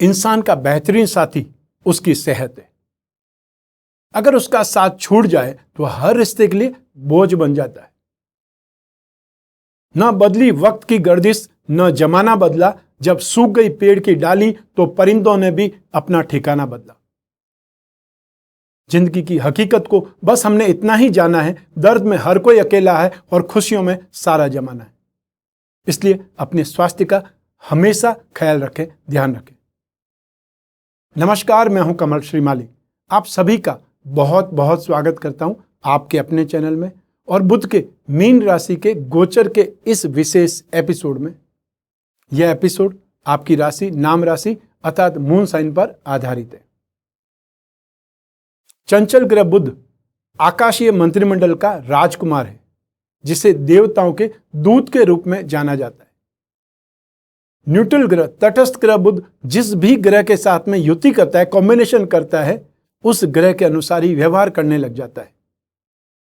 इंसान का बेहतरीन साथी उसकी सेहत है। अगर उसका साथ छूट जाए तो हर रिश्ते के लिए बोझ बन जाता है। न बदली वक्त की गर्दिश, न जमाना बदला, जब सूख गई पेड़ की डाली तो परिंदों ने भी अपना ठिकाना बदला। जिंदगी की हकीकत को बस हमने इतना ही जाना है, दर्द में हर कोई अकेला है और खुशियों में सारा जमाना है। इसलिए अपने स्वास्थ्य का हमेशा ख्याल रखें, ध्यान रखें। नमस्कार, मैं हूं कमल श्रीमाली। आप सभी का बहुत बहुत स्वागत करता हूं आपके अपने चैनल में और बुध के मीन राशि के गोचर के इस विशेष एपिसोड में। यह एपिसोड आपकी राशि, नाम राशि अर्थात मून साइन पर आधारित है। चंचल ग्रह बुध आकाशीय मंत्रिमंडल का राजकुमार है, जिसे देवताओं के दूत के रूप में जाना जाता है। न्यूट्रल ग्रह, तटस्थ ग्रह बुध जिस भी ग्रह के साथ में युति करता है, कॉम्बिनेशन करता है, उस ग्रह के अनुसार ही व्यवहार करने लग जाता है।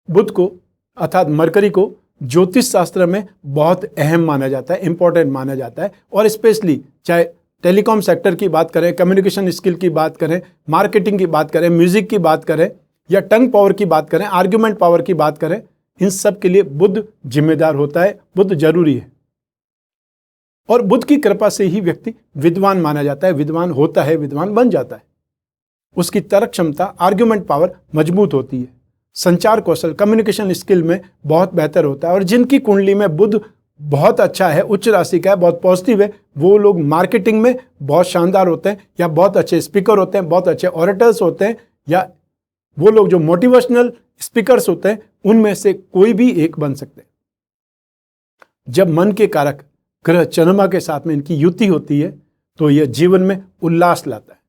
बुध को अर्थात मरकरी को ज्योतिष शास्त्र में बहुत अहम माना जाता है, इंपॉर्टेंट माना जाता है। और स्पेशली चाहे टेलीकॉम सेक्टर की बात करें, कम्युनिकेशन स्किल की बात करें, मार्केटिंग की बात करें, म्यूजिक की बात करें या टंग पावर की बात करें, आर्ग्यूमेंट पावर की बात करें, इन सब के लिए बुध जिम्मेदार होता है। बुध जरूरी है और बुध की कृपा से ही व्यक्ति विद्वान माना जाता है, विद्वान होता है, विद्वान बन जाता है। उसकी तर्क क्षमता, आर्ग्यूमेंट पावर मजबूत होती है, संचार कौशल, कम्युनिकेशन स्किल में बहुत बेहतर होता है। और जिनकी कुंडली में बुध बहुत अच्छा है, उच्च राशि का है, बहुत पॉजिटिव है, वो लोग मार्केटिंग में बहुत शानदार होते हैं, या बहुत अच्छे स्पीकर होते हैं, बहुत अच्छे ऑरेटर्स होते हैं, या वो लोग जो मोटिवेशनल स्पीकर्स होते हैं, उनमें से कोई भी एक बन सकते हैं। जब मन के कारक ग्रह चंद्रमा के साथ में इनकी युति होती है तो यह जीवन में उल्लास लाता है।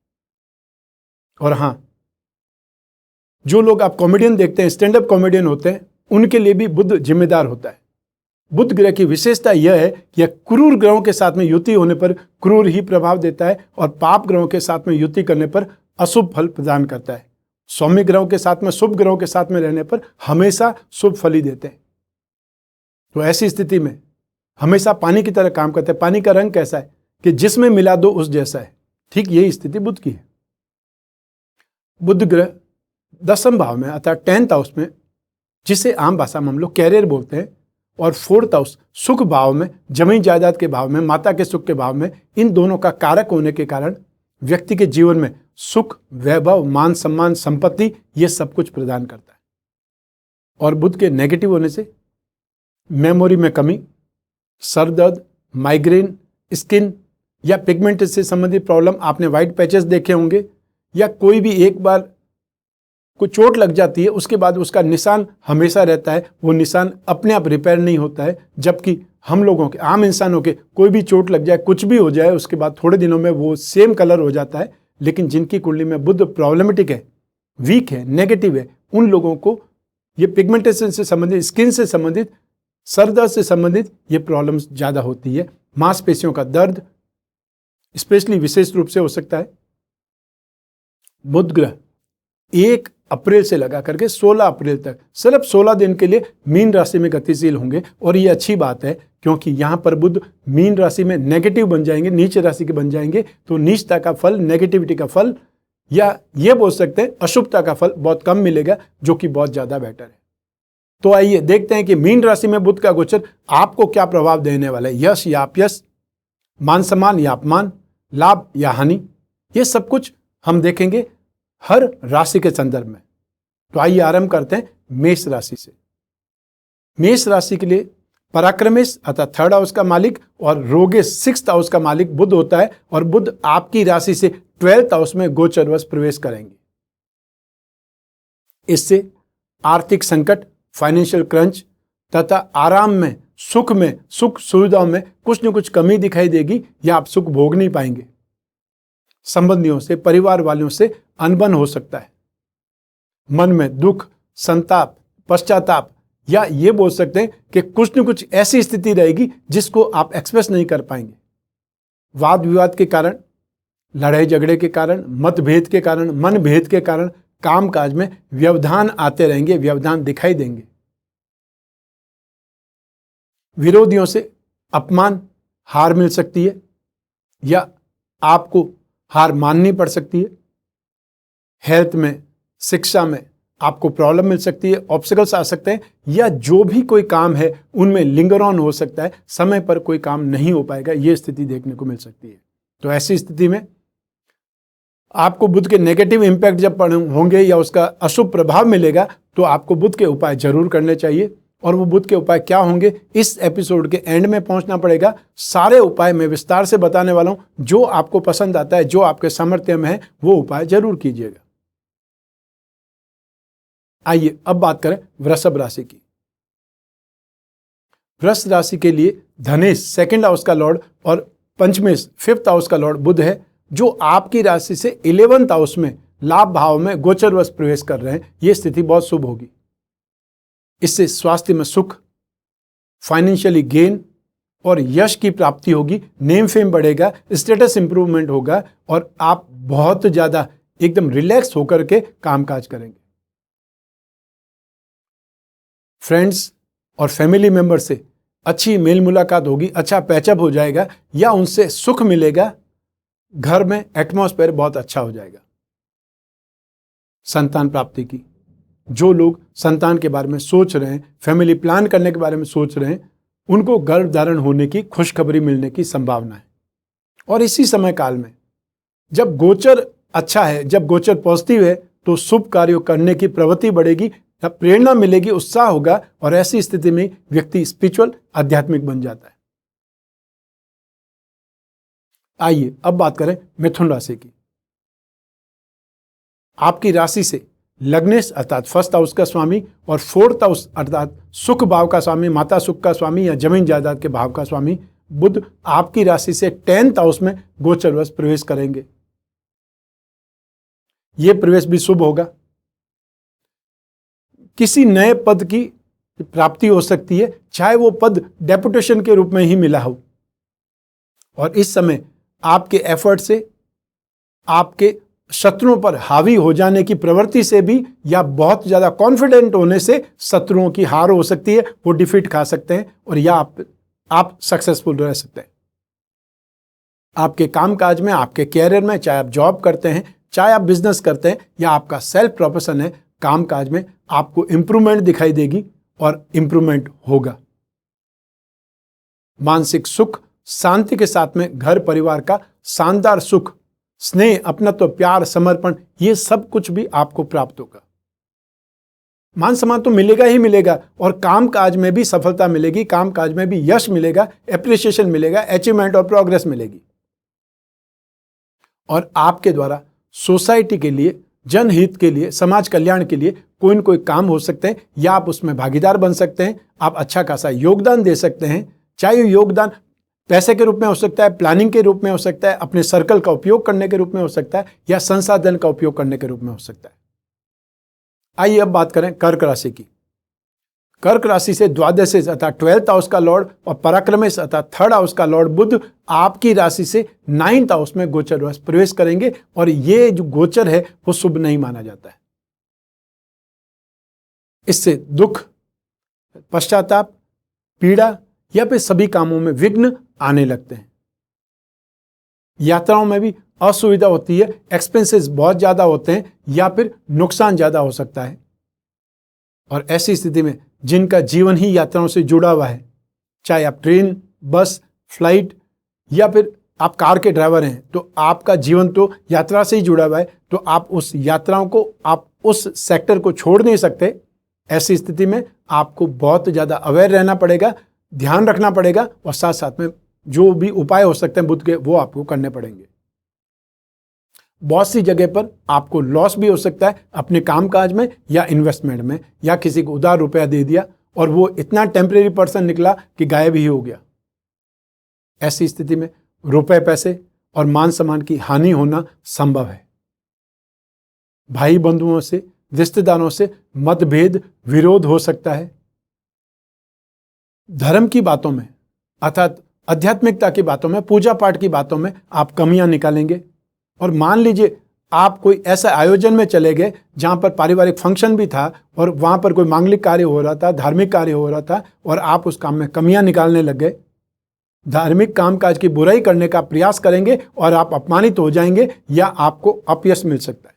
और हां, जो लोग आप कॉमेडियन देखते हैं, स्टैंड अप कॉमेडियन होते हैं, उनके लिए भी बुध जिम्मेदार होता है। बुध ग्रह की विशेषता यह है कि यह क्रूर ग्रहों के साथ में युति होने पर क्रूर ही प्रभाव देता है और पाप ग्रहों के साथ में युति करने पर अशुभ फल प्रदान करता है। सौम्य ग्रहों के साथ में, शुभ ग्रहों के साथ में रहने पर हमेशा शुभ फल ही देते हैं। तो ऐसी स्थिति में हमेशा पानी की तरह काम करते हैं। पानी का रंग कैसा है कि जिसमें मिला दो उस जैसा है। ठीक यही स्थिति बुध की है। बुध ग्रह 10वें भाव में अर्थात 10th हाउस में, जिसे आम भाषा में हम लोग कैरियर बोलते हैं, और 4th हाउस सुख भाव में, जमीन जायदाद के भाव में, माता के सुख के भाव में, इन दोनों का कारक होने के कारण व्यक्ति के जीवन में सुख, वैभव, मान सम्मान, संपत्ति, ये सब कुछ प्रदान करता है। और बुध के नेगेटिव होने से मेमोरी में कमी, सर दर्द, माइग्रेन, स्किन या पिगमेंट से संबंधित प्रॉब्लम, आपने व्हाइट पैचेस देखे होंगे, या कोई भी एक बार कोई चोट लग जाती है उसके बाद उसका निशान हमेशा रहता है, वो निशान अपने आप रिपेयर नहीं होता है। जबकि हम लोगों के, आम इंसानों के, कोई भी चोट लग जाए, कुछ भी हो जाए, उसके बाद थोड़े दिनों में वो सेम कलर हो जाता है। लेकिन जिनकी कुंडली में बुध प्रॉब्लमेटिक है, वीक है, नेगेटिव है, उन लोगों को ये पिगमेंटेशन से संबंधित, स्किन से संबंधित, सर दर्द से संबंधित ये प्रॉब्लम्स ज़्यादा होती है। मांसपेशियों का दर्द स्पेशली विशेष रूप से हो सकता है। बुध ग्रह 1 अप्रैल से लगा करके 16 अप्रैल तक सिर्फ 16 दिन के लिए मीन राशि में गतिशील होंगे। और ये अच्छी बात है, क्योंकि यहाँ पर बुध मीन राशि में नेगेटिव बन जाएंगे, नीच राशि के बन जाएंगे, तो नीचता का फल, नेगेटिविटी का फल, या ये बोल सकते हैं अशुभता का फल बहुत कम मिलेगा, जो कि बहुत ज़्यादा बेटर है। तो आइए देखते हैं कि मीन राशि में बुध का गोचर आपको क्या प्रभाव देने वाला है। यश या अपयश, मान सम्मान या अपमान, लाभ या हानि, ये सब कुछ हम देखेंगे हर राशि के संदर्भ में। तो आइए आरंभ करते हैं मेष राशि से। मेष राशि के लिए पराक्रमेश अर्थात 3rd हाउस का मालिक और रोगेश 6th हाउस का मालिक बुध होता है। और बुध आपकी राशि से 12th हाउस में गोचरवश प्रवेश करेंगे। इससे आर्थिक संकट, फाइनेंशियल क्रंच तथा आराम में, सुख में, सुख सुविधाओं में कुछ न कुछ कमी दिखाई देगी, या आप सुख भोग नहीं पाएंगे। संबंधियों से, परिवार वालों से अनबन हो सकता है। मन में दुख, संताप, पश्चाताप, या ये बोल सकते हैं कि कुछ न कुछ ऐसी स्थिति रहेगी जिसको आप एक्सप्रेस नहीं कर पाएंगे। वाद विवाद के कारण, लड़ाई झगड़े के कारण, मतभेद के कारण, मन भेद के कारण कामकाज में व्यवधान आते रहेंगे, व्यवधान दिखाई देंगे। विरोधियों से अपमान, हार मिल सकती है, या आपको हार माननी पड़ सकती है। हेल्थ में, शिक्षा में आपको प्रॉब्लम मिल सकती है, ऑब्स्टिकल्स आ सकते हैं, या जो भी कोई काम है उनमें लिंगर ऑन हो सकता है, समय पर कोई काम नहीं हो पाएगा, ये स्थिति देखने को मिल सकती है। तो ऐसी स्थिति में आपको बुध के नेगेटिव इंपैक्ट जब होंगे या उसका अशुभ प्रभाव मिलेगा, तो आपको बुध के उपाय जरूर करने चाहिए। और वो बुध के उपाय क्या होंगे, इस एपिसोड के एंड में पहुंचना पड़ेगा। सारे उपाय मैं विस्तार से बताने वाला हूं। जो आपको पसंद आता है, जो आपके सामर्थ्य में है, वो उपाय जरूर कीजिएगा। आइए अब बात करें वृषभ राशि की। वृष राशि के लिए धनेश सेकंड हाउस का लॉर्ड और पंचमेश फिफ्थ हाउस का लॉर्ड बुध है, जो आपकी राशि से 11th हाउस में लाभ भाव में गोचरवश प्रवेश कर रहे हैं। यह स्थिति बहुत शुभ होगी। इससे स्वास्थ्य में सुख, फाइनेंशियली गेन और यश की प्राप्ति होगी, नेम फेम बढ़ेगा, स्टेटस इंप्रूवमेंट होगा और आप बहुत ज्यादा एकदम रिलैक्स होकर के कामकाज करेंगे। फ्रेंड्स और फैमिली मेंबर से अच्छी मेल मुलाकात होगी, अच्छा पैचअप हो जाएगा या उनसे सुख मिलेगा। घर में एटमॉस्फेयर बहुत अच्छा हो जाएगा। संतान प्राप्ति की, जो लोग संतान के बारे में सोच रहे हैं, फैमिली प्लान करने के बारे में सोच रहे हैं, उनको गर्भ धारण होने की खुशखबरी मिलने की संभावना है। और इसी समय काल में जब गोचर अच्छा है, जब गोचर पॉजिटिव है, तो शुभ कार्यों करने की प्रवृत्ति बढ़ेगी, प्रेरणा मिलेगी, उत्साह होगा और ऐसी स्थिति में व्यक्ति स्पिरिचुअल, आध्यात्मिक बन जाता है। आइए अब बात करें मिथुन राशि की। आपकी राशि से लग्नेश अर्थात फर्स्ट हाउस का स्वामी और फोर्थ हाउस अर्थात सुख भाव का स्वामी, माता सुख का स्वामी या जमीन जायदाद के भाव का स्वामी बुध आपकी राशि से 10th हाउस में गोचरवश प्रवेश करेंगे। यह प्रवेश भी शुभ होगा। किसी नए पद की प्राप्ति हो सकती है, चाहे वो पद डेपुटेशन के रूप में ही मिला हो। और इस समय आपके एफर्ट से, आपके शत्रुओं पर हावी हो जाने की प्रवृत्ति से भी या बहुत ज्यादा कॉन्फिडेंट होने से शत्रुओं की हार हो सकती है, वो डिफीट खा सकते हैं और या आप सक्सेसफुल रह सकते हैं। आपके कामकाज में, आपके कैरियर में, चाहे आप जॉब करते हैं, चाहे आप बिजनेस करते हैं या आपका सेल्फ प्रोफेशन है, कामकाज में आपको इंप्रूवमेंट दिखाई देगी और इंप्रूवमेंट होगा। मानसिक सुख, शांति के साथ में घर परिवार का शानदार सुख, स्नेह, अपनत्व, प्यार, समर्पण, ये सब कुछ भी आपको प्राप्त होगा। मान सम्मान तो मिलेगा ही मिलेगा और कामकाज में भी सफलता मिलेगी, कामकाज में भी यश मिलेगा, एप्रिसिएशन मिलेगा, अचीवमेंट और प्रोग्रेस मिलेगी। और आपके द्वारा सोसाइटी के लिए, जनहित के लिए, समाज कल्याण के लिए कोई न कोई काम हो सकते हैं या आप उसमें भागीदार बन सकते हैं। आप अच्छा खासा योगदान दे सकते हैं, चाहे योगदान पैसे के रूप में हो सकता है, प्लानिंग के रूप में हो सकता है, अपने सर्कल का उपयोग करने के रूप में हो सकता है या संसाधन का उपयोग करने के रूप में हो सकता है। आइए अब बात करें कर्क राशि की। कर्क राशि से द्वादश अर्थात 12th हाउस का लॉर्ड और पराक्रमेश अर्थात 3rd हाउस का लॉर्ड बुध आपकी राशि से 9th हाउस में गोचर प्रवेश करेंगे और ये जो गोचर है वो शुभ नहीं माना जाता है। इससे दुख, पश्चाताप, पीड़ा या फिर सभी कामों में विघ्न आने लगते हैं। यात्राओं में भी असुविधा होती है, एक्सपेंसेस बहुत ज्यादा होते हैं या फिर नुकसान ज्यादा हो सकता है। और ऐसी स्थिति में जिनका जीवन ही यात्राओं से जुड़ा हुआ है, चाहे आप ट्रेन, बस, फ्लाइट या फिर आप कार के ड्राइवर हैं, तो आपका जीवन तो यात्रा से ही जुड़ा हुआ है, तो आप उस यात्राओं को, आप उस सेक्टर को छोड़ नहीं सकते। ऐसी स्थिति में आपको बहुत ज्यादा अवेयर रहना पड़ेगा, ध्यान रखना पड़ेगा और साथ साथ में जो भी उपाय हो सकते हैं बुध के, वो आपको करने पड़ेंगे। बहुत सी जगह पर आपको लॉस भी हो सकता है अपने कामकाज में या इन्वेस्टमेंट में, या किसी को उधार रुपया दे दिया और वो इतना टेम्परेरी पर्सन निकला कि गायब ही हो गया। ऐसी स्थिति में रुपए, पैसे और मान सम्मान की हानि होना संभव है। भाई बंधुओं से, रिश्तेदारों से मतभेद, विरोध हो सकता है। धर्म की बातों में अर्थात आध्यात्मिकता की बातों में, पूजा पाठ की बातों में आप कमियां निकालेंगे। और मान लीजिए आप कोई ऐसा आयोजन में चले गए जहां पर पारिवारिक फंक्शन भी था और वहां पर कोई मांगलिक कार्य हो रहा था, धार्मिक कार्य हो रहा था और आप उस काम में कमियां निकालने लग गए, धार्मिक कामकाज की बुराई करने का प्रयास करेंगे और आप अपमानित हो जाएंगे या आपको अपयश मिल सकता है।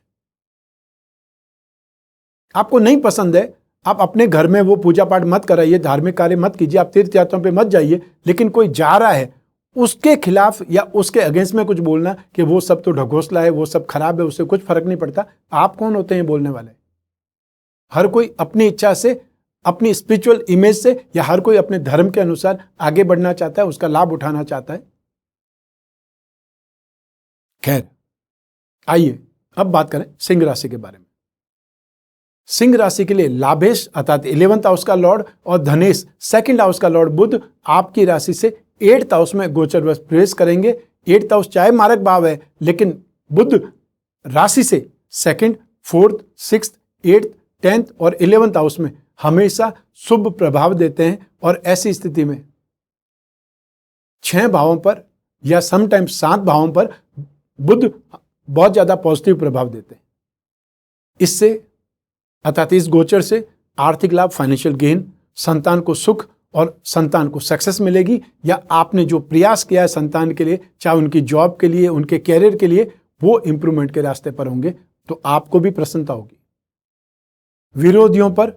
आपको नहीं पसंद है, आप अपने घर में वो पूजा पाठ मत कराइए, धार्मिक कार्य मत कीजिए, आप तीर्थ यात्राओं पे मत जाइए, लेकिन कोई जा रहा है उसके खिलाफ या उसके अगेंस्ट में कुछ बोलना कि वो सब तो ढकोसला है, वो सब खराब है, उससे कुछ फर्क नहीं पड़ता। आप कौन होते हैं बोलने वाले? हर कोई अपनी इच्छा से, अपनी स्पिरिचुअल इमेज से, या हर कोई अपने धर्म के अनुसार आगे बढ़ना चाहता है, उसका लाभ उठाना चाहता है। खैर, आइए अब बात करें सिंह राशि के बारे में। सिंह राशि के लिए लाभेश अर्थात 11th हाउस का लॉर्ड और धनेश 2nd हाउस का लॉर्ड बुध आपकी राशि से 8th हाउस में गोचर प्रवेश करेंगे। 8th हाउस चाहे मारक भाव है, लेकिन बुध राशि से 2nd, 4th, 6th, 8th, 10th और 11th हाउस में हमेशा शुभ प्रभाव देते हैं। और ऐसी स्थिति में 6 भावों पर या समटाइम्स 7 भावों पर बुध बहुत ज्यादा पॉजिटिव प्रभाव देते हैं। इससे अर्थात इस गोचर से आर्थिक लाभ, फाइनेंशियल गेन, संतान को सुख और संतान को सक्सेस मिलेगी, या आपने जो प्रयास किया है संतान के लिए, चाहे उनकी जॉब के लिए, उनके कैरियर के लिए, वो इंप्रूवमेंट के रास्ते पर होंगे, तो आपको भी प्रसन्नता होगी। विरोधियों पर,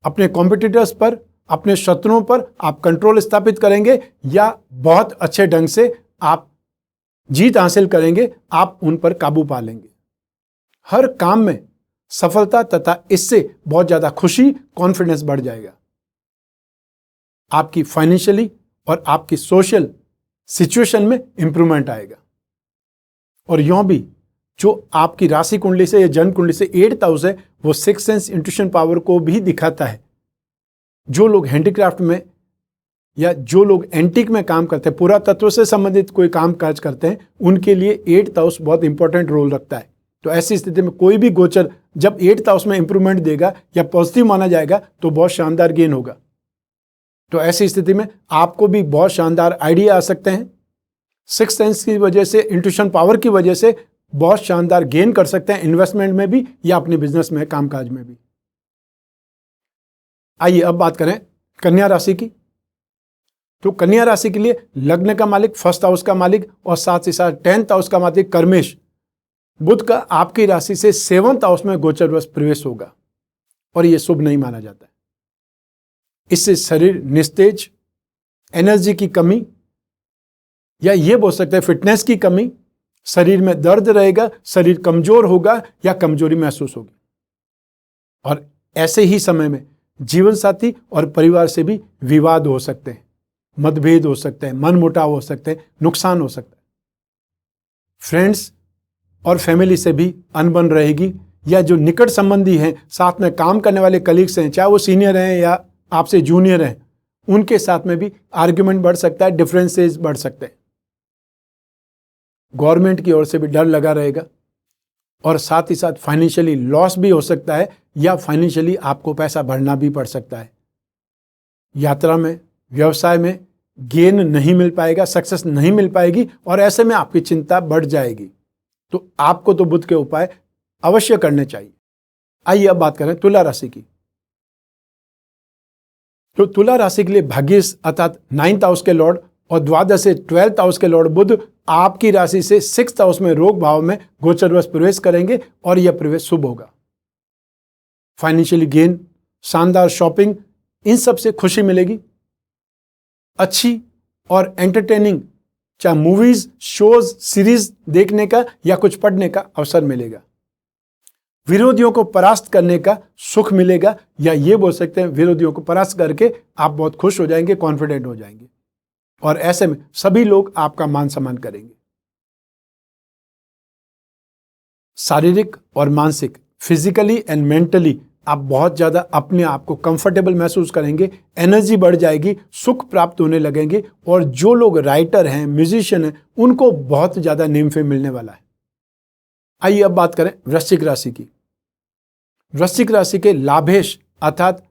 अपने कॉम्पिटिटर्स पर, अपने शत्रुओं पर आप कंट्रोल स्थापित करेंगे या बहुत अच्छे ढंग से आप जीत हासिल करेंगे, आप उन पर काबू पा लेंगे। हर काम में सफलता तथा इससे बहुत ज्यादा खुशी, कॉन्फिडेंस बढ़ जाएगा। आपकी फाइनेंशियली और आपकी सोशल सिचुएशन में इंप्रूवमेंट आएगा। और यूं भी जो आपकी राशि कुंडली से या जन्म कुंडली से 8th हाउस है, वो 6th सेंस इंट्यूशन पावर को भी दिखाता है। जो लोग हैंडीक्राफ्ट में या जो लोग एंटीक में काम करते हैं, पुरातत्व से संबंधित कोई काम काज करते हैं, उनके लिए 8th हाउस बहुत इंपॉर्टेंट रोल रखता है। तो ऐसी स्थिति में कोई भी गोचर जब 8th हाउस में इंप्रूवमेंट देगा या पॉजिटिव माना जाएगा तो बहुत शानदार गेन होगा। तो ऐसी स्थिति में आपको भी बहुत शानदार आइडिया आ सकते हैं। 6th सेंस की वजह से, इंट्यूशन पावर की वजह से बहुत शानदार गेन कर सकते हैं, इन्वेस्टमेंट में भी या अपने बिजनेस में, कामकाज में भी। आइए अब बात करें कन्या राशि की। तो कन्या राशि के लिए लग्न का मालिक, 1st हाउस का मालिक और साथ ही साथ 10th हाउस का मालिक कर्मेश बुध का आपकी राशि से 7th हाउस में गोचर प्रवेश होगा और यह शुभ नहीं माना जाता है। इससे शरीर निस्तेज, एनर्जी की कमी, या यह बोल सकते हैं फिटनेस की कमी, शरीर में दर्द रहेगा, शरीर कमजोर होगा या कमजोरी महसूस होगी। और ऐसे ही समय में जीवन साथी और परिवार से भी विवाद हो सकते हैं, मतभेद हो सकते हैं, मनमुटाव हो सकते हैं, नुकसान हो सकता है। फ्रेंड्स और फैमिली से भी अनबन रहेगी, या जो निकट संबंधी हैं, साथ में काम करने वाले कलीग्स हैं, चाहे वो सीनियर हैं या आपसे जूनियर हैं, उनके साथ में भी आर्ग्यूमेंट बढ़ सकता है, डिफरेंसेस बढ़ सकते हैं। गवर्नमेंट की ओर से भी डर लगा रहेगा और साथ ही साथ फाइनेंशियली लॉस भी हो सकता है, या फाइनेंशियली आपको पैसा भरना भी पड़ सकता है। यात्रा में, व्यवसाय में गेन नहीं मिल पाएगा, सक्सेस नहीं मिल पाएगी और ऐसे में आपकी चिंता बढ़ जाएगी। तो आपको तो बुध के उपाय अवश्य करने चाहिए। आइए अब बात करें तुला राशि की। तो तुला राशि के लिए भाग्येश अर्थात 9th हाउस के लॉर्ड और द्वादश से 12th हाउस के लॉर्ड बुध आपकी राशि से 6th हाउस में रोग भाव में गोचरवश प्रवेश करेंगे और यह प्रवेश शुभ होगा। फाइनेंशियली गेन, शानदार शॉपिंग, इन सब से खुशी मिलेगी। अच्छी और एंटरटेनिंग, चाहे मूवीज, शोज, सीरीज देखने का या कुछ पढ़ने का अवसर मिलेगा। विरोधियों को परास्त करने का सुख मिलेगा, या ये बोल सकते हैं विरोधियों को परास्त करके आप बहुत खुश हो जाएंगे, कॉन्फिडेंट हो जाएंगे और ऐसे में सभी लोग आपका मान सम्मान करेंगे। शारीरिक और मानसिक, फिजिकली एंड मेंटली आप बहुत ज्यादा अपने आप को कंफर्टेबल महसूस करेंगे, एनर्जी बढ़ जाएगी, सुख प्राप्त होने लगेंगे और जो लोग राइटर हैं, म्यूजिशियन हैं, उनको बहुत ज्यादा नेम फेम मिलने वाला है। आइए अब बात करें वृश्चिक राशि की। वृश्चिक राशि के लाभेश अर्थात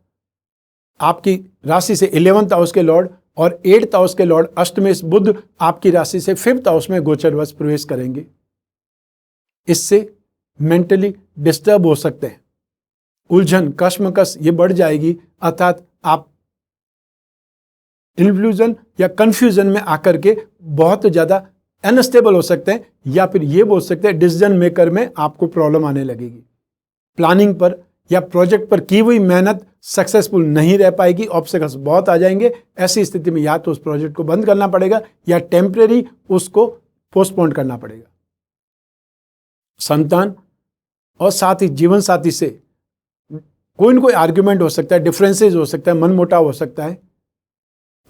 आपकी राशि से 11th हाउस के लॉर्ड और 8th हाउस के लॉर्ड अष्टमेश बुध आपकी राशि से 5th हाउस में गोचरवश प्रवेश करेंगे। इससे मेंटली डिस्टर्ब हो सकते हैं, उलझन, कश्मकश ये बढ़ जाएगी, अर्थात आप इन्फ्लूजन या कंफ्यूजन में आकर के बहुत ज़्यादा अनस्टेबल हो सकते हैं, या फिर ये बोल सकते हैं डिसीजन मेकर में आपको प्रॉब्लम आने लगेगी। प्लानिंग पर या प्रोजेक्ट पर की हुई मेहनत सक्सेसफुल नहीं रह पाएगी, ऑब्स्टेकल्स बहुत आ जाएंगे। ऐसी स्थिति में या तो उस प्रोजेक्ट को बंद करना पड़ेगा या टेम्परेरी उसको पोस्टपोन करना पड़ेगा। संतान और साथ ही जीवन साथी से कोई न कोई आर्ग्यूमेंट हो सकता है, डिफरेंसेस हो सकता है, मनमुटाव हो सकता है।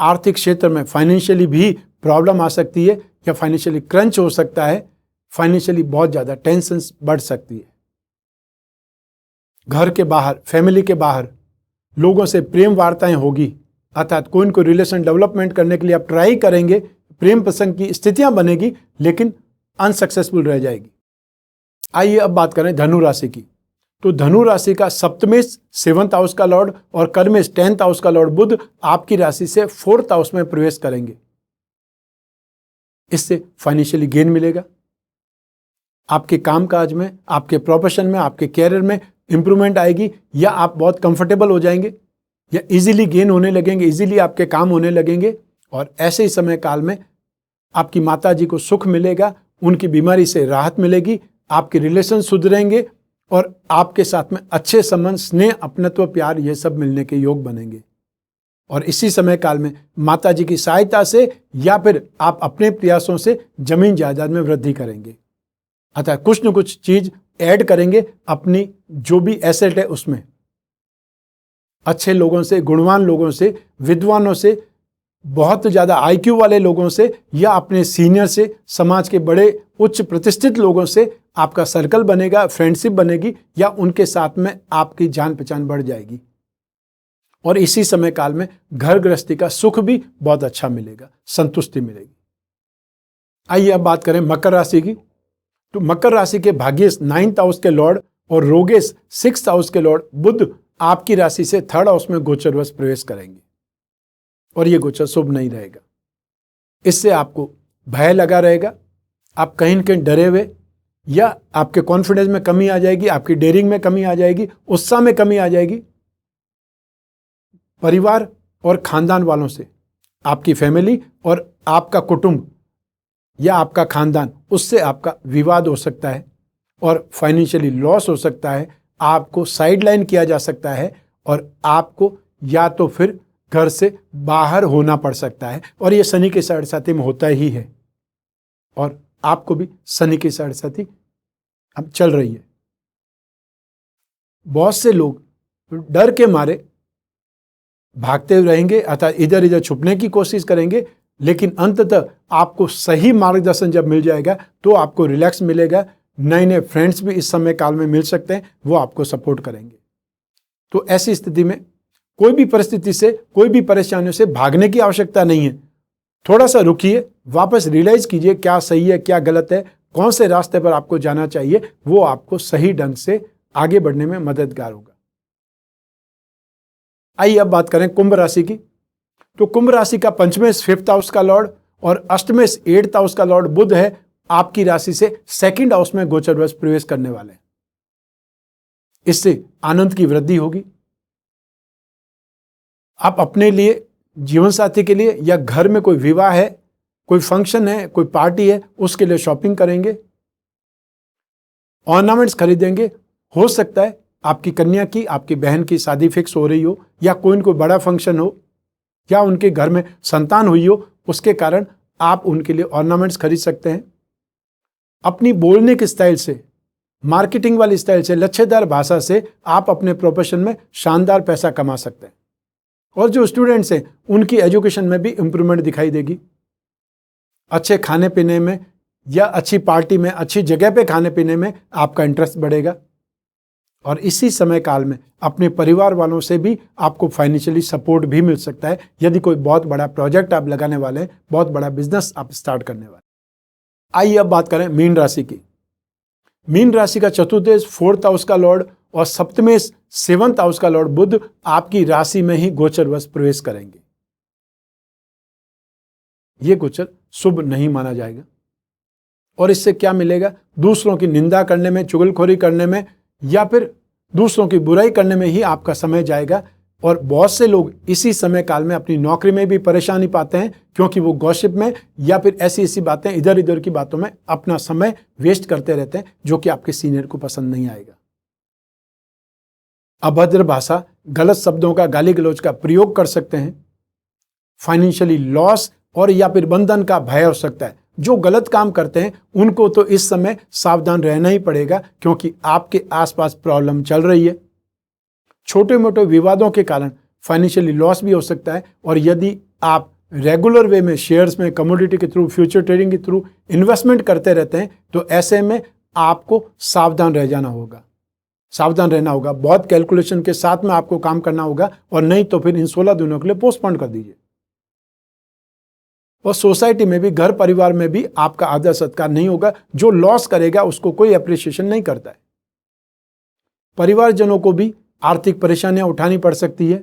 आर्थिक क्षेत्र में फाइनेंशियली भी प्रॉब्लम आ सकती है या फाइनेंशियली क्रंच हो सकता है, फाइनेंशियली बहुत ज़्यादा टेंशन्स बढ़ सकती है। घर के बाहर, फैमिली के बाहर लोगों से प्रेम वार्ताएं होगी, अर्थात कोई न कोई रिलेशन डेवलपमेंट करने के लिए आप ट्राई करेंगे, प्रेम प्रसंग की स्थितियां बनेगी, लेकिन अनसक्सेसफुल रह जाएगी। आइए अब बात करें धनु राशि की। तो धनु राशि का सप्तमेश 7th हाउस का लॉर्ड और कर्मेश 10th हाउस का लॉर्ड बुध आपकी राशि से 4th हाउस में प्रवेश करेंगे। इससे फाइनेंशियली गेन मिलेगा, आपके कामकाज में, आपके प्रोफेशन में, आपके कैरियर में इंप्रूवमेंट आएगी, या आप बहुत कंफर्टेबल हो जाएंगे, या इजीली गेन होने लगेंगे, इजीली आपके काम होने लगेंगे। और ऐसे ही समय काल में आपकी माता जी को सुख मिलेगा, उनकी बीमारी से राहत मिलेगी, आपके रिलेशन सुधरेंगे और आपके साथ में अच्छे संबंध, स्नेह, अपनत्व, प्यार, ये सब मिलने के योग बनेंगे। और इसी समय काल में माता जी की सहायता से या फिर आप अपने प्रयासों से जमीन जायदाद में वृद्धि करेंगे, अतः कुछ न कुछ चीज ऐड करेंगे अपनी जो भी एसेट है उसमें। अच्छे लोगों से, गुणवान लोगों से, विद्वानों से, बहुत ज़्यादा आईक्यू वाले लोगों से, या अपने सीनियर से, समाज के बड़े उच्च प्रतिष्ठित लोगों से आपका सर्कल बनेगा, फ्रेंडशिप बनेगी, या उनके साथ में आपकी जान पहचान बढ़ जाएगी। और इसी समय काल में घर गृहस्थी का सुख भी बहुत अच्छा मिलेगा, संतुष्टि मिलेगी। आइए अब बात करें मकर राशि की। तो मकर राशि के भाग्येश 9th हाउस के लॉर्ड और रोगेश 6th हाउस के लॉर्ड बुध आपकी राशि से 3rd हाउस में गोचरवश प्रवेश करेंगे, और ये गोचर शुभ नहीं रहेगा। इससे आपको भय लगा रहेगा, आप कहीं न कहीं डरे हुए, या आपके कॉन्फिडेंस में कमी आ जाएगी, आपकी डेयरिंग में कमी आ जाएगी, उत्साह में कमी आ जाएगी। परिवार और खानदान वालों से, आपकी फैमिली और आपका कुटुंब या आपका खानदान, उससे आपका विवाद हो सकता है और फाइनेंशियली लॉस हो सकता है, आपको साइडलाइन किया जा सकता है, और आपको या तो फिर घर से बाहर होना पड़ सकता है। और ये शनि के साढ़े साथी में होता ही है, और आपको भी शनि की साढ़े साथी अब चल रही है। बहुत से लोग डर के मारे भागते हुए रहेंगे, अर्थात इधर इधर छुपने की कोशिश करेंगे, लेकिन अंततः आपको सही मार्गदर्शन जब मिल जाएगा तो आपको रिलैक्स मिलेगा। नए नए फ्रेंड्स भी इस समय काल में मिल सकते हैं, वो आपको सपोर्ट करेंगे। तो ऐसी स्थिति में कोई भी परिस्थिति से, कोई भी परेशानियों से भागने की आवश्यकता नहीं है। थोड़ा सा रुकिए, वापस रियलाइज कीजिए क्या सही है, क्या गलत है, कौन से रास्ते पर आपको जाना चाहिए, वो आपको सही ढंग से आगे बढ़ने में मददगार होगा। आइए अब बात करें कुंभ राशि की। तो कुंभ राशि का पंचमेश 5th हाउस का लॉर्ड और अष्टमेश 8th हाउस का लॉर्ड बुध है आपकी राशि से 2nd हाउस में गोचरवश प्रवेश करने वाले हैं। इससे आनंद की वृद्धि होगी। आप अपने लिए, जीवन साथी के लिए, या घर में कोई विवाह है, कोई फंक्शन है, कोई पार्टी है, उसके लिए शॉपिंग करेंगे, ऑर्नामेंट्स खरीदेंगे। हो सकता है आपकी कन्या की, आपकी बहन की शादी फिक्स हो रही हो, या कोई न कोई बड़ा फंक्शन हो, या उनके घर में संतान हुई हो, उसके कारण आप उनके लिए ऑर्नामेंट्स खरीद सकते हैं। अपनी बोलने के स्टाइल से, मार्केटिंग वाली स्टाइल से, लच्छेदार भाषा से आप अपने प्रोफेशन में शानदार पैसा कमा सकते हैं। और जो स्टूडेंट्स हैं उनकी एजुकेशन में भी इंप्रूवमेंट दिखाई देगी। अच्छे खाने पीने में या अच्छी पार्टी में, अच्छी जगह पे खाने पीने में आपका इंटरेस्ट बढ़ेगा। और इसी समय काल में अपने परिवार वालों से भी आपको फाइनेंशियली सपोर्ट भी मिल सकता है, यदि कोई बहुत बड़ा प्रोजेक्ट आप लगाने वाले हैं, बहुत बड़ा बिजनेस आप स्टार्ट करने वाले। आइए अब बात करें मीन राशि की। मीन राशि का चतुर्देश 4th हाउस का लॉर्ड और सप्तमेश 7th हाउस का लॉर्ड बुध आपकी राशि में ही गोचरवश प्रवेश करेंगे। यह गोचर शुभ नहीं माना जाएगा। और इससे क्या मिलेगा? दूसरों की निंदा करने में, चुगलखोरी करने में, या फिर दूसरों की बुराई करने में ही आपका समय जाएगा। और बहुत से लोग इसी समय काल में अपनी नौकरी में भी परेशानी पाते हैं, क्योंकि वो गॉसिप में या फिर ऐसी ऐसी बातें, इधर उधर की बातों में अपना समय वेस्ट करते रहते हैं, जो कि आपके सीनियर को पसंद नहीं आएगा। अभद्र भाषा, गलत शब्दों का, गाली गलौज का प्रयोग कर सकते हैं। फाइनेंशियली लॉस और या फिर बंधन का भय हो सकता है। जो गलत काम करते हैं उनको तो इस समय सावधान रहना ही पड़ेगा, क्योंकि आपके आसपास प्रॉब्लम चल रही है। छोटे मोटे विवादों के कारण फाइनेंशियली लॉस भी हो सकता है। और यदि आप रेगुलर वे में शेयर्स में, कमोडिटी के थ्रू, फ्यूचर ट्रेडिंग के थ्रू इन्वेस्टमेंट करते रहते हैं, तो ऐसे में आपको सावधान रह जाना होगा, सावधान रहना होगा। बहुत कैलकुलेशन के साथ में आपको काम करना होगा, और नहीं तो फिर इन 16 दिनों के लिए पोस्टपोन कर दीजिए। और सोसाइटी में भी, घर परिवार में भी आपका आदर सत्कार नहीं होगा। जो लॉस करेगा उसको कोई अप्रिसिएशन नहीं करता है। परिवारजनों को भी आर्थिक परेशानियां उठानी पड़ सकती है,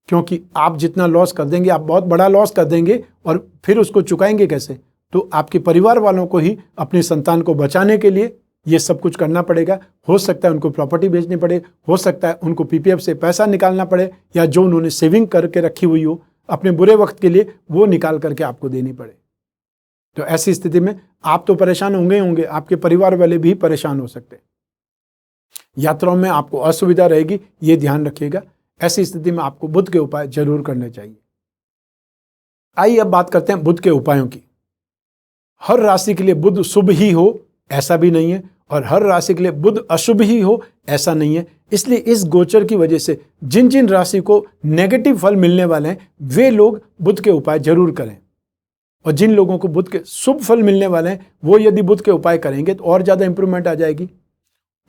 क्योंकि आप जितना लॉस कर देंगे, आप बहुत बड़ा लॉस कर देंगे और फिर उसको चुकाएंगे कैसे? तो आपके परिवार वालों को ही अपनी संतान को बचाने के लिए ये सब कुछ करना पड़ेगा। हो सकता है उनको प्रॉपर्टी बेचनी पड़े, हो सकता है उनको पीपीएफ से पैसा निकालना पड़े, या जो उन्होंने सेविंग करके रखी हुई हो अपने बुरे वक्त के लिए, वो निकाल करके आपको देनी पड़े। तो ऐसी स्थिति में आप तो परेशान होंगे, आपके परिवार वाले भी परेशान हो सकते हैं। यात्राओं में आपको असुविधा रहेगी, ये ध्यान रखिएगा। ऐसी स्थिति में आपको बुध के उपाय जरूर करने चाहिए। आइए अब बात करते हैं बुध के उपायों की। हर राशि के लिए बुध शुभ ही हो ऐसा भी नहीं है, और हर राशि के लिए बुध अशुभ ही हो ऐसा नहीं है। इसलिए इस गोचर की वजह से जिन जिन राशि को नेगेटिव फल मिलने वाले हैं, वे लोग बुध के उपाय जरूर करें। और जिन लोगों को बुध के शुभ फल मिलने वाले हैं, वो यदि बुध के उपाय करेंगे तो और ज्यादा इंप्रूवमेंट आ जाएगी।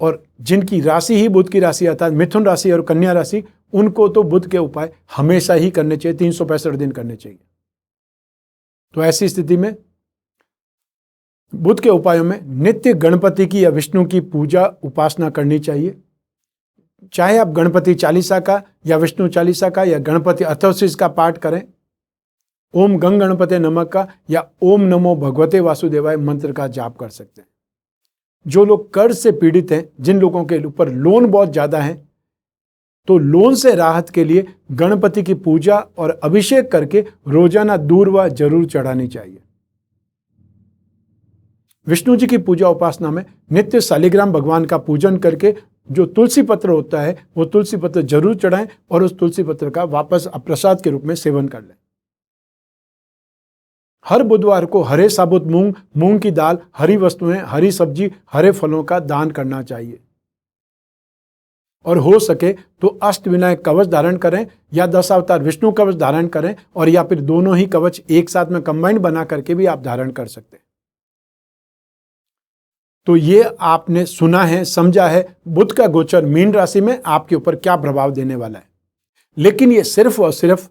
और जिनकी राशि ही बुध की राशि अर्थात मिथुन राशि और कन्या राशि, उनको तो बुध के उपाय हमेशा ही करने चाहिए, 365 दिन करने चाहिए। तो ऐसी स्थिति में बुध के उपायों में नित्य गणपति की या विष्णु की पूजा उपासना करनी चाहिए। चाहे आप गणपति चालीसा का या विष्णु चालीसा का या गणपति अथर्वशीष का पाठ करें, ओम गंग गणपते नमः का या ओम नमो भगवते वासुदेवाय मंत्र का जाप कर सकते हैं। जो लोग कर्ज से पीड़ित हैं, जिन लोगों के ऊपर लोन बहुत ज्यादा है, तो लोन से राहत के लिए गणपति की पूजा और अभिषेक करके रोजाना दूर्वा जरूर चढ़ानी चाहिए। विष्णु जी की पूजा उपासना में नित्य शालिग्राम भगवान का पूजन करके जो तुलसी पत्र होता है, वो तुलसी पत्र जरूर चढ़ाएं और उस तुलसी पत्र का वापस प्रसाद के रूप में सेवन कर लें। हर बुधवार को हरे साबुत मूंग, मूंग की दाल, हरी वस्तुएं, हरी सब्जी, हरे फलों का दान करना चाहिए। और हो सके तो अष्टविनायक कवच धारण करें या 10 अवतार विष्णु कवच धारण करें, और या फिर दोनों ही कवच एक साथ में कंबाइंड बना करके भी आप धारण कर सकते हैं। तो ये आपने सुना है, समझा है बुध का गोचर मीन राशि में आपके ऊपर क्या प्रभाव देने वाला है। लेकिन ये सिर्फ और सिर्फ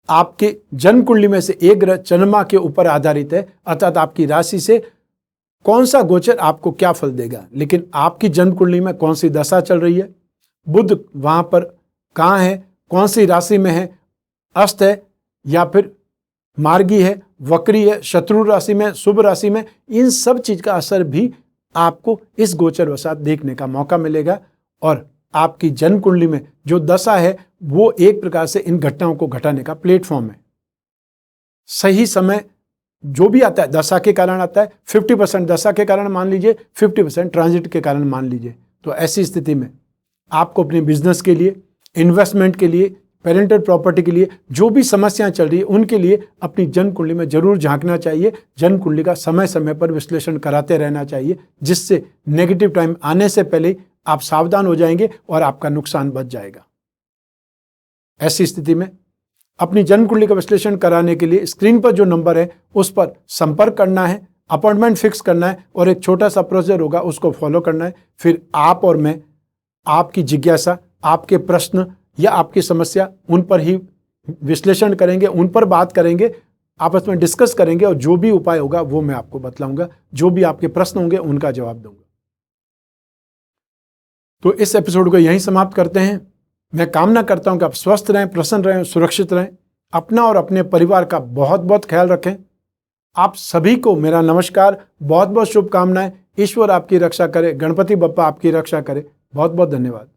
आपके जन्म कुंडली में से एक ग्रह चंद्रमा के ऊपर आधारित है, अर्थात आपकी राशि से कौन सा गोचर आपको क्या फल देगा। लेकिन आपकी जन्म कुंडली में कौन सी दशा चल रही है, बुध वहां पर कहाँ है, कौन सी राशि में है, अस्त है या फिर मार्गी है, वक्री है, शत्रु राशि में, शुभ राशि में, इन सब चीज का असर भी आपको इस गोचर वसात देखने का मौका मिलेगा। और आपकी जन्म कुंडली में जो दशा है, वो एक प्रकार से इन घटनाओं को घटाने का प्लेटफॉर्म है। सही समय जो भी आता है दशा के कारण आता है, 50% दशा के कारण मान लीजिए, 50% ट्रांजिट के कारण मान लीजिए। तो ऐसी स्थिति में आपको अपने बिजनेस के लिए, इन्वेस्टमेंट के लिए, पेरेंटल प्रॉपर्टी के लिए जो भी समस्याएं चल रही है, उनके लिए अपनी जन्म कुंडली में जरूर झांकना चाहिए। जन्म कुंडली का समय समय पर विश्लेषण कराते रहना चाहिए, जिससे नेगेटिव टाइम आने से पहले आप सावधान हो जाएंगे और आपका नुकसान बच जाएगा। ऐसी स्थिति में अपनी जन्म कुंडली का विश्लेषण कराने के लिए स्क्रीन पर जो नंबर है उस पर संपर्क करना है, अपॉइंटमेंट फिक्स करना है, और एक छोटा सा प्रोसीजर होगा उसको फॉलो करना है। फिर आप और मैं आपकी जिज्ञासा, आपके प्रश्न या आपकी समस्या, उन पर ही विश्लेषण करेंगे, उन पर बात करेंगे, आपस में डिस्कस करेंगे, और जो भी उपाय होगा वो मैं आपको बतलाऊंगा। जो भी आपके प्रश्न होंगे उनका जवाब दूंगा। तो इस एपिसोड को यहीं समाप्त करते हैं। मैं कामना करता हूं कि आप स्वस्थ रहें, प्रसन्न रहें, सुरक्षित रहें। अपना और अपने परिवार का बहुत बहुत ख्याल रखें। आप सभी को मेरा नमस्कार, बहुत बहुत शुभकामनाएं। ईश्वर आपकी रक्षा करे, गणपति बप्पा आपकी रक्षा करे। बहुत बहुत धन्यवाद।